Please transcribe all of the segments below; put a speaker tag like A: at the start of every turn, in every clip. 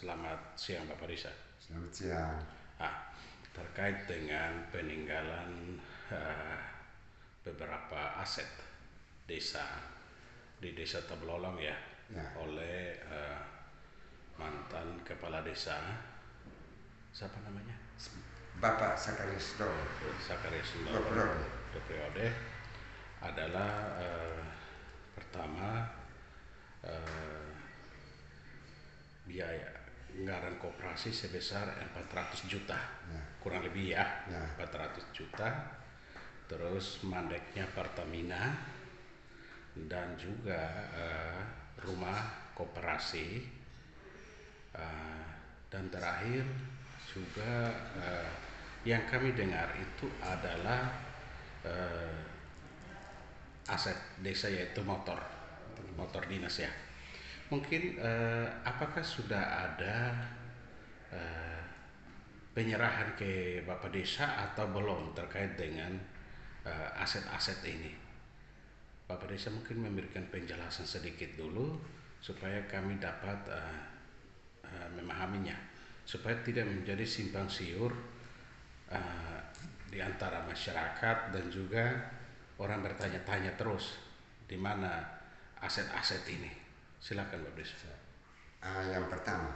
A: Selamat siang Bapak Risa.
B: Selamat siang.
A: Terkait dengan peninggalan beberapa aset desa di Desa Tabalolong ya, oleh mantan kepala desa, siapa namanya?
B: Bapak Sakarius Doro.
A: Sakarius Doro. Dua periode adalah pertama biaya anggaran koperasi sebesar 400 juta, kurang lebih ya, 400 juta. Terus mandeknya Pertamina dan juga rumah koperasi, dan terakhir juga yang kami dengar itu adalah aset desa, yaitu motor dinas ya. Mungkin apakah sudah ada penyerahan ke Bapak Desa atau belum terkait dengan aset-aset ini? Bapak Desa mungkin memberikan penjelasan sedikit dulu supaya kami dapat memahaminya, supaya tidak menjadi simpang siur di antara masyarakat dan juga orang bertanya-tanya terus di mana aset-aset ini. Silakan Bapak Desa.
B: Yang pertama,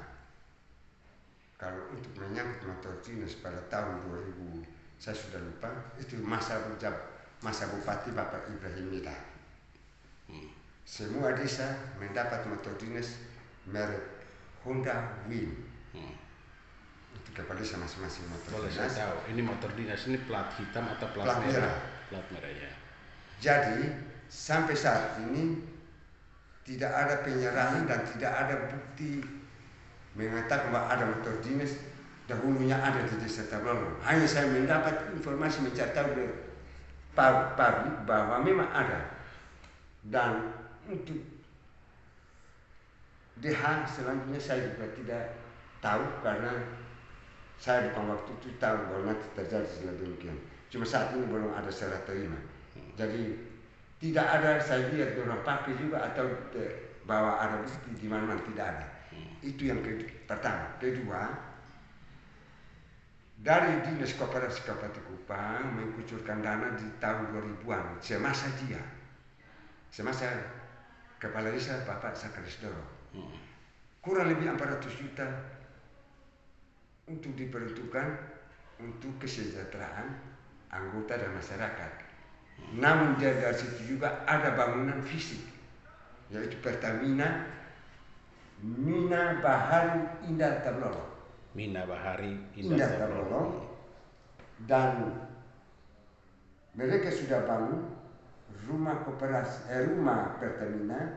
B: kalau untuk menyangkut motor dinas pada tahun 2000, saya sudah lupa, itu masa Bupati Bapak Ibrahim Mita. Semua desa mendapat motor dinas merek Honda Win. Itu kepala desa masing-masing motor
A: Boleh
B: dinas.
A: saya tahu, ini motor dinas ini plat hitam atau plat merah? Plat merah ya.
B: Jadi sampai saat ini tidak ada penyerahan dan tidak ada bukti mengatakan bahwa ada motor dinas dahulunya ada di Desa Tabalolong. Hanya saya mendapat informasi, mencari tahu dari pabrik bahwa memang ada. Dan untuk DH selanjutnya saya juga tidak tahu, karena saya bukan waktu itu tahu bahwa nanti terjadi seperti demikian. Cuma saat ini belum ada serah terima. Jadi tidak ada saya lihat orang pakai juga atau bahwa ada bukti di mana-mana, tidak ada. Itu yang pertama. Kedua, dari Dinas Koperasi Kabupaten Kupang mengucurkan dana di tahun 2000-an semasa Kepala Desa Bapak Sakarius Doro. Kurang lebih 400 juta untuk diperuntukkan untuk kesejahteraan anggota dan masyarakat. Namun dari situ juga ada bangunan fisik, yaitu Pertamina Mina Bahari Indah Tabalolong.
A: Mina Bahari Indah Tabalolong.
B: Dan mereka sudah bangun rumah rumah Pertamina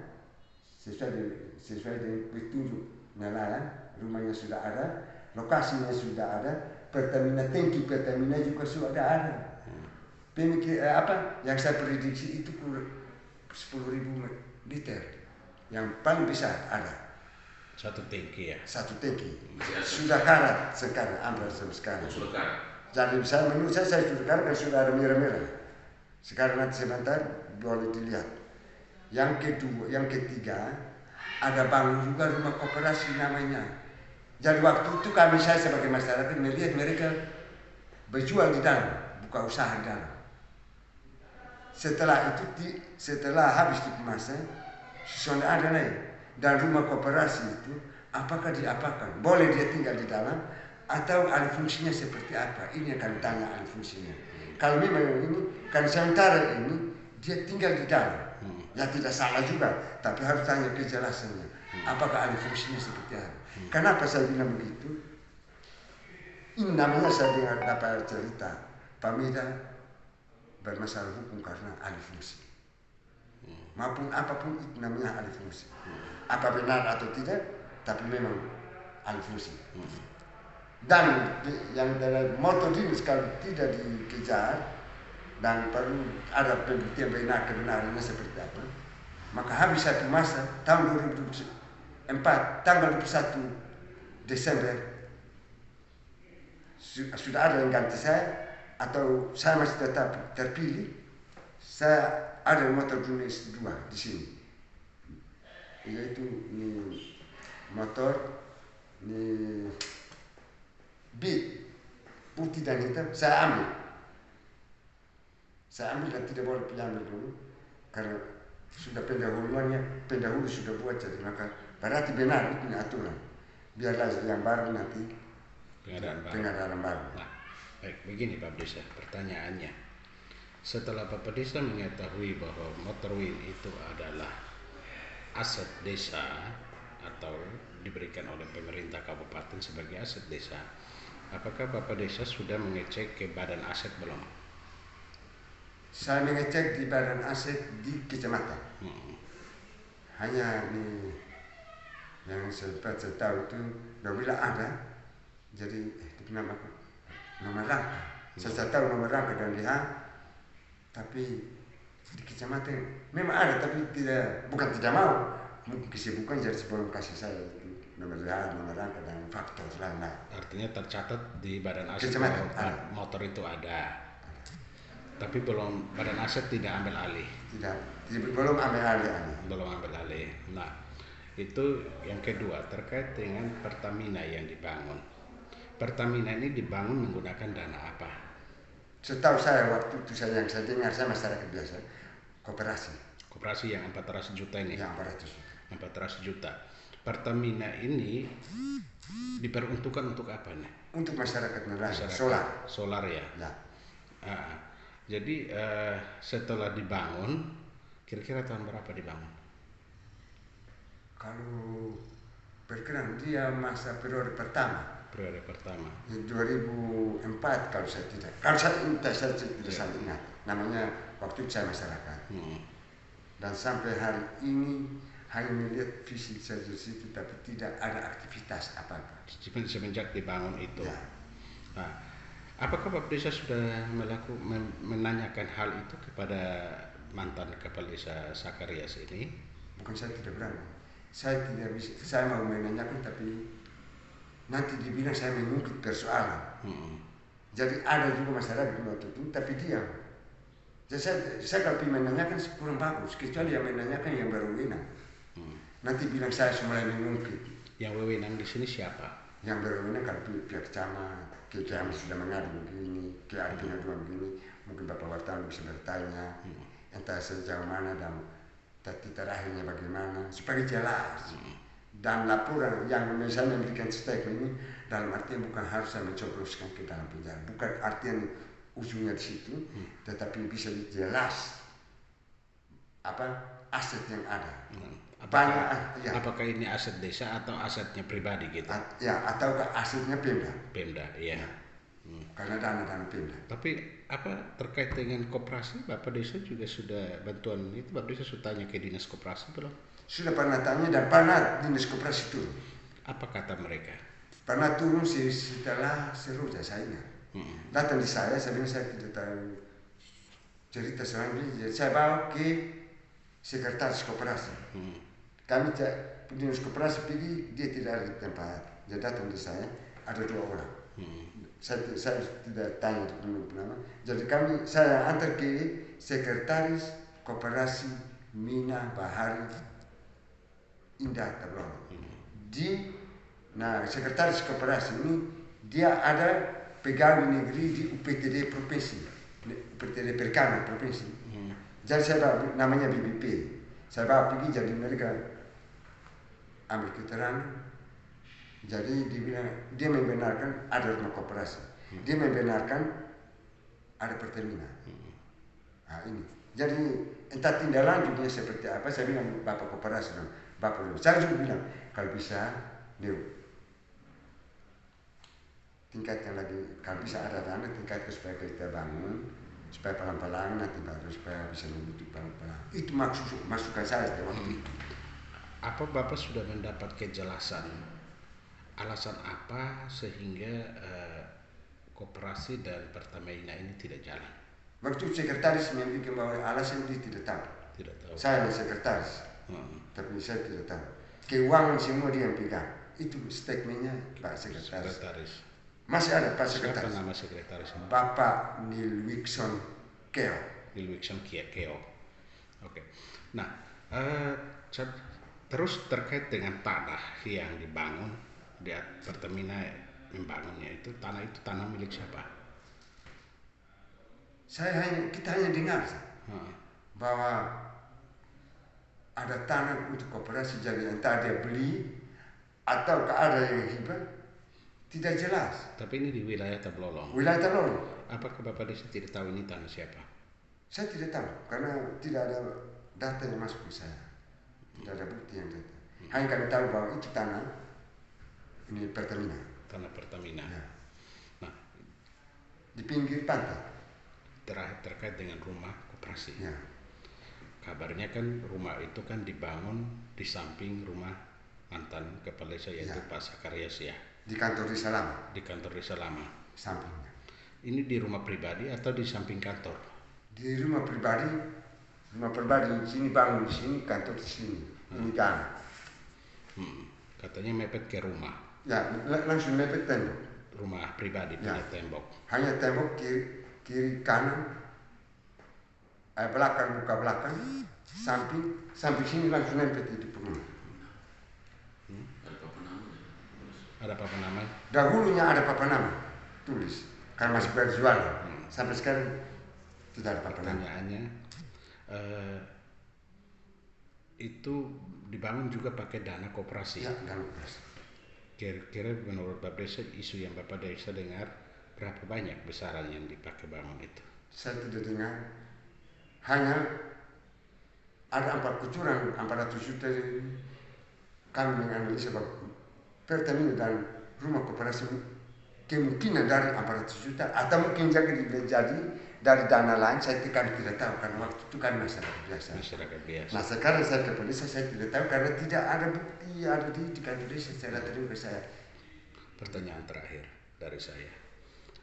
B: sesuai dengan petunjuk nelayan. Rumahnya sudah ada, lokasinya sudah ada, Pertamina, tangki Pertamina juga sudah ada. Yang saya prediksi itu 10.000 liter, yang paling besar ada.
A: Satu tangki ya?
B: Satu tangki. Sudah karat sekarang, ambil sama sekarang. Jadi menurut saya sudah karat dan sudah ada merah-merah. Sekarang nanti sebentar boleh dilihat. Yang ketiga, ada bangun juga rumah koperasi namanya. Jadi waktu itu saya sebagai masyarakat melihat mereka berjual di dalam, buka usaha di dalam. Setelah habis dikemasnya, sudah ada naik. Dan rumah koperasi itu apakah diapakan? Boleh dia tinggal di dalam atau alih fungsinya seperti apa? Ini yang kami tanya, alih fungsinya. Kalau memang ini, kan sementara ini dia tinggal di dalam, ya tidak salah juga, tapi harus tanya kejelasannya. Apakah alih fungsinya seperti apa? Kenapa saya bilang begitu? Ini namanya saya dengar dapat cerita Pak Mida bermasalah hukum karena alih fungsi. Maupun apapun itu namanya alih fungsi. Apa benar atau tidak, tapi memang alih fungsi. Dan yang dari motor dinas kalau tidak dikejar dan perlu ada pembuktian benar kebenarannya seperti apa, maka habis satu masa tahun 2004 tanggal 21 Desember sudah ada yang ganti saya, atau saya masih tetap terpilih. Saya ada motor dinas 2 di sini, yaitu motor Ini bit putih dan hitam saya ambil. Saya ambil dan tidak boleh diambil dulu karena sudah pendahulu sudah buat, jadi maka berarti benar itu aturan. Biarlah yang baru nanti pengadaan baru.
A: Nah, baik begini Pak Desa, pertanyaannya. Setelah Bapak Desa mengetahui bahwa Motorwind itu adalah aset desa atau diberikan oleh pemerintah kabupaten sebagai aset desa, apakah Bapak Desa sudah mengecek ke badan aset belum?
B: Saya mengecek di badan aset di kecamatan. Hanya nih yang saya tahu itu bila ada, jadi nama nomor rangka. Saya tahu nomor rangka dan lihat, tapi di kecamatan memang ada, tapi bukan tidak mau, mungkin kesibukan, jadi sebelum kasih saya nomor rangka dan faktor lain-lain.
A: Artinya tercatat di badan aset
B: kecamatan
A: motor itu ada, tapi belum, badan aset tidak ambil alih.
B: Belum ambil alih.
A: Nah, itu yang kedua terkait dengan Pertamina yang dibangun. Pertamina ini dibangun menggunakan dana apa?
B: Setahu saya waktu itu yang saya dengar, saya masyarakat biasa, koperasi
A: yang 400 juta ini.
B: Yang
A: 400 juta. Pertamina ini diperuntukkan untuk apa nih?
B: Untuk masyarakat nelayan.
A: Solar ya. Jadi setelah dibangun, kira-kira tahun berapa dibangun?
B: Kalau perkiraan dia masa periode pertama. 2004 kalau saya tidak salah ingat. Namanya waktu itu saya masyarakat. Dan sampai hari ini hanya melihat visi saja situ, tapi tidak ada aktivitas apa-apa.
A: Semenjak dibangun itu.
B: Ya.
A: Nah, apakah Bapak Desa sudah menanyakan hal itu kepada mantan Kepala Desa Sakarias ini?
B: Bukan, saya tidak berani. Saya tidak bisa. Saya mau menanyakan, tapi nanti dibilang saya mengungkit persoalan. Jadi ada juga masyarakat waktu itu, tapi diam. Jadi saya kalau menanyakan kurang bagus, kecuali yang menanyakan yang berwenang. Nanti bilang saya mulai mengungkit.
A: Yang berwenang di sini siapa?
B: Yang berwenang kalau pihak kecamatan sudah mengadu begini, pengaduan begini, mungkin Bapak wartawan bisa bertanya, entah sejauh mana dan titik terakhirnya bagaimana, supaya jelas. Dan laporan yang misalnya memberikan statement ini dalam artian bukan harus saya mencobloskan ke dalam penjara, bukan artian ujungnya di situ, tetapi bisa jelas apa aset yang ada.
A: Apakah ini aset desa atau asetnya pribadi gitu?
B: Ataukah asetnya Pemda?
A: Pemda, iya.
B: Karena dana Pemda.
A: Tapi apa terkait dengan koperasi, Bapak Desa juga sudah bantuan itu, Bapak Desa sudah tanya ke dinas koperasi belum?
B: Sudah pernah tanya dan pernah dinas koperasi turun.
A: Apa kata mereka?
B: Pernah turun setelah Seroja, saya ingat. Datang di saya bilang saya tidak tahu cerita selanjutnya. Saya bawa ke sekretaris koperasi. Kami dinas koperasi pergi, dia tidak ada di tempat. Dia datang di saya, ada 2 orang. Saya tidak tanya untuk nama. Jadi saya antar ke sekretaris koperasi Mina Bahari Indah Tablon. Sekretaris koperasi ini dia ada pegawai negeri di UPTD provinsi, UPTD Perikanan provinsi. Jadi saya bawa, namanya BBP. Saya bawa pergi, jadi mereka ambil keterangan. Jadi dia membenarkan ada rumah koperasi. Dia membenarkan ada Pertamina. Ini. Jadi entah tindak lanjutnya seperti apa. Saya bilang Bapak koperasi dong. Saya juga bilang kalau bisa tingkatkan lagi, kalau bisa ada dana tingkatkan supaya kita bangun, supaya pelan-pelan nanti baru supaya bisa menutup pelan-pelan. Itu masukan saya waktu itu.
A: Apa Bapak sudah mendapat kejelasan alasan apa sehingga koperasi dan Pertamina ini tidak jalan?
B: Waktu sekretaris membuat bahwa alasan dia tidak tahu. Saya sekretaris. Tapi saya tidak tahu. Keuangan semua dia yang pegang. Itu statementnya Pak Sekretaris. Masih ada Pak Sekretaris.
A: Siapa nama sekretaris?
B: Bapak Nilwikson Keo.
A: Oke. Nah, terus terkait dengan tanah yang dibangun di Pertamina membangunnya itu tanah milik siapa?
B: Kita hanya dengar
A: Hmm.
B: bahwa ada tanah untuk koperasi, jadi entah dia beli atau ada yang hibah, tidak jelas.
A: Tapi ini di wilayah Tablolong.
B: Wilayah Tablolong.
A: Apakah Bapak Desa tidak tahu ini tanah siapa?
B: Saya tidak tahu karena tidak ada data yang masuk ke saya, tidak ada bukti yang data. Hanya kami tahu bahwa itu tanah ini Pertamina.
A: Tanah Pertamina.
B: Ya.
A: Nah,
B: Di pinggir pantai.
A: terakhir terkait dengan rumah koperasi.
B: Ya.
A: Kabarnya kan rumah itu kan dibangun di samping rumah mantan kepala desa yaitu
B: Ya.
A: Pak Sakarias ya,
B: Di kantor Desa Lama,
A: di kantor desa lama.
B: sampingnya.
A: Ini di rumah pribadi atau di samping kantor?
B: Di rumah pribadi di sini, bangun di sini, kantor di sini. Ini gang.
A: Katanya mepet ke rumah.
B: Ya, langsung mepet tembok.
A: Rumah pribadi
B: Ya.
A: punya tembok.
B: Hanya tembok kiri kanan, belakang buka belakang, samping sini langsung nempel di rumah.
A: Ada apa nama?
B: Dahulunya ada papan nama tulis karena masih berjual. Sampai sekarang tidak ada papan nama.
A: Pertanyaannya, itu dibangun juga pakai dana koperasi.
B: Ya, dan koperasi.
A: Kira-kira menurut Bapak Desa, isu yang Bapak Desa dengar, berapa banyak besaran yang dipakai bangun itu?
B: Saya tidak dengar. Hanya ada 4 kucuran 400 juta. Kami menganalisa bahwa Pertamina dan rumah koperasi kemungkinan dari 400 juta atau mungkin jadi dari dana lain. Saya tidak tahu karena waktu itu kan masyarakat biasa.
A: Masyarakat biasa.
B: Nah sekarang saya ke polisi, saya tidak tahu karena tidak ada bukti ada di kantor desa. Saya datang ke saya.
A: Pertanyaan terakhir dari saya,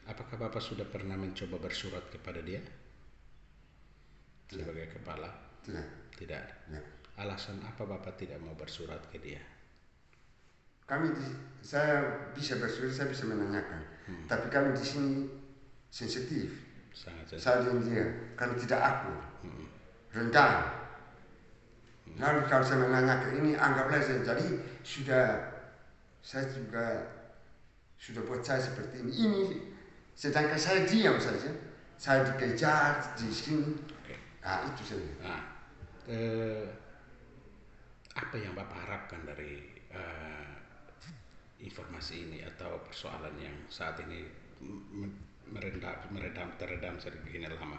A: apakah Bapak sudah pernah mencoba bersurat kepada dia sebagai kepala?
B: Tidak.
A: Tidak.
B: Ya.
A: Alasan apa Bapak tidak mau bersurat ke dia?
B: Saya bisa bersurat, saya bisa menanyakan. Tapi kami di sini sensitif.
A: Sangat sensitif.
B: Saya dan dia, karena tidak akur, rendah. Lalu kalau saya menanyakan ini, anggaplah saya jadi saya juga sudah buat saya seperti ini. Sedangkan saya diam saja, saya dikejar di sini.
A: Oke.
B: Nah itu saja.
A: Nah, apa yang Bapak harapkan dari informasi ini atau persoalan yang saat ini teredam segini lama?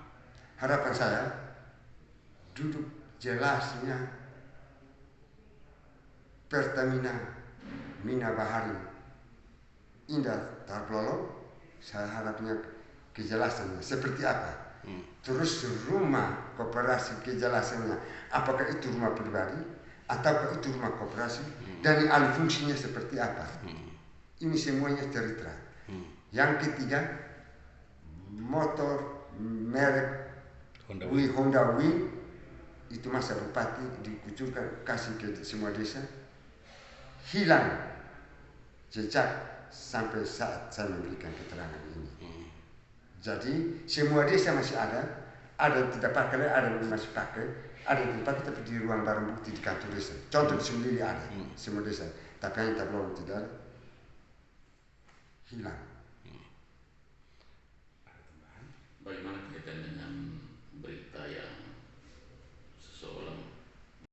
B: Harapan saya duduk jelasnya Pertamina Mina Bahari Indah Tablolong. Saya harapnya kejelasannya seperti apa. Terus rumah koperasi kejelasannya, apakah itu rumah pribadi ataukah itu rumah koperasi, dan alih fungsinya seperti apa. Ini semuanya tertera. Yang ketiga, motor merek Honda Wing itu masa bupati dikucurkan, kasih ke semua desa, hilang jejak sampai saat saya memberikan keterangan ini. Jadi semua desa masih ada yang tidak pakai, ada yang masih pakai, ada yang tidak pakai tapi di ruang barang bukti di kantor desa. Contoh di Sumlili ada, semua desa, tapi hanya Tablolong tidak ada, hilang.
C: Bagaimana